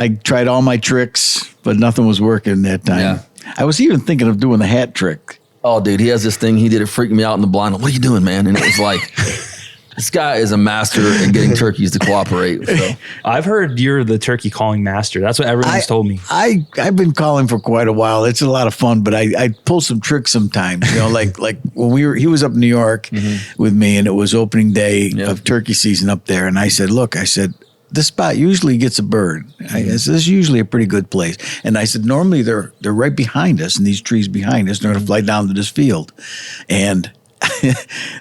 I tried all my tricks, but nothing was working that time. Yeah. I was even thinking of doing the hat trick. Oh, dude, he has this thing. He did it freaking me out in the blind. What are you doing, man? And it was like, this guy is a master in getting turkeys to cooperate. So. I've heard you're the turkey calling master. That's what everyone's told me. I've been calling for quite a while. It's a lot of fun, but I pull some tricks sometimes. You know, like when he was up in New York with me, and it was opening day of turkey season up there, and I said, this spot usually gets a bird. This is usually a pretty good place. And I said, normally they're right behind us in these trees behind us. They're going to fly down to this field. And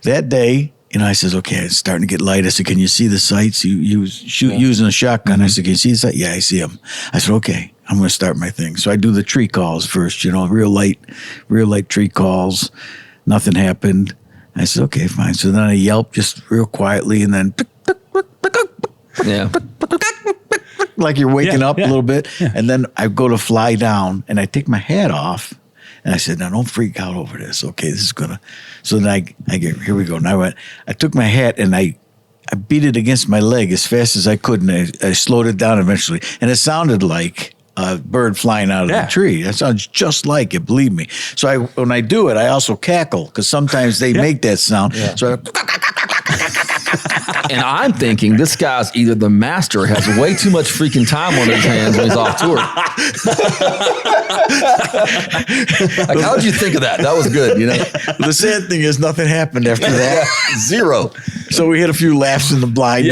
that day, I said, okay, it's starting to get light. I said, can you see the sights? You shoot using a shotgun. I said, can you see the sight? Yeah, I see them. I said, okay, I'm going to start my thing. So I do the tree calls first, real light tree calls. Nothing happened. I said, okay, fine. So then I yelp just real quietly, and then like you're waking up a little bit. Yeah. And then I go to fly down, and I take my hat off, and I said, now don't freak out over this. Okay, this is gonna. So then I get, here we go. Now I took my hat and I beat it against my leg as fast as I could, and I slowed it down eventually. And it sounded like a bird flying out of the tree. That sounds just like it, believe me. So when I do it, I also cackle, because sometimes they make that sound. Yeah. So and I'm thinking this guy's either the master or has way too much freaking time on his hands when he's off tour. Like, how did you think of that? That was good, The sad thing is nothing happened after that. Zero. So we had a few laughs in the blind,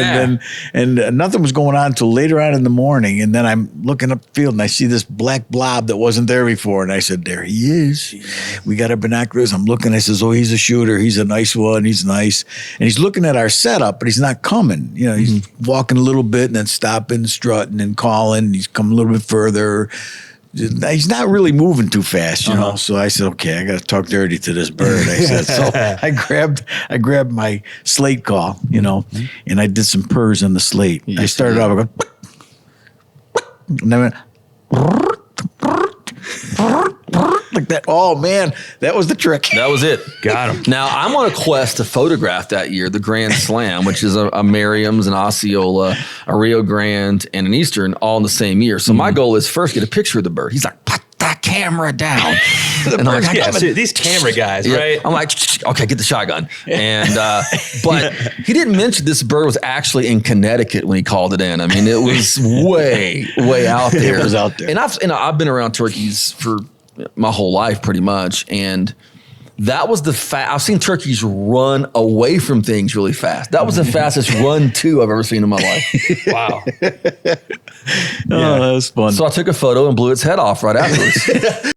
and nothing was going on until later on in the morning. And then I'm looking up the field, and I see this black blob that wasn't there before. And I said, there he is. We got our binoculars. I'm looking. I says, oh, he's a shooter. He's a nice one. He's nice. And he's looking at our setup, but he's not coming. He's walking a little bit and then stopping, strutting and calling. He's coming a little bit further. He's not really moving too fast, you know. So I said, okay, I got to talk dirty to this bird. I said, so I grabbed my slate call, and I did some purrs on the slate. I started off, I go, and I went, like that. Oh man, that was the trick. That was it. Got him. Now I'm on a quest to photograph that year the Grand Slam, which is a Merriam's, an Osceola, a Rio Grande, and an Eastern, all in the same year. So my goal is first get a picture of the bird. He's like, put that camera down. And I'm like, these camera guys, right? I'm like, okay, get the shotgun. And but he didn't mention this bird was actually in Connecticut when he called it in. I mean, it was way out there. It was out there. And I've been around turkeys for my whole life pretty much, and that was I've seen turkeys run away from things really fast. That was the fastest run to I've ever seen in my life. Wow. Oh, that was fun. So I took a photo and blew its head off right afterwards.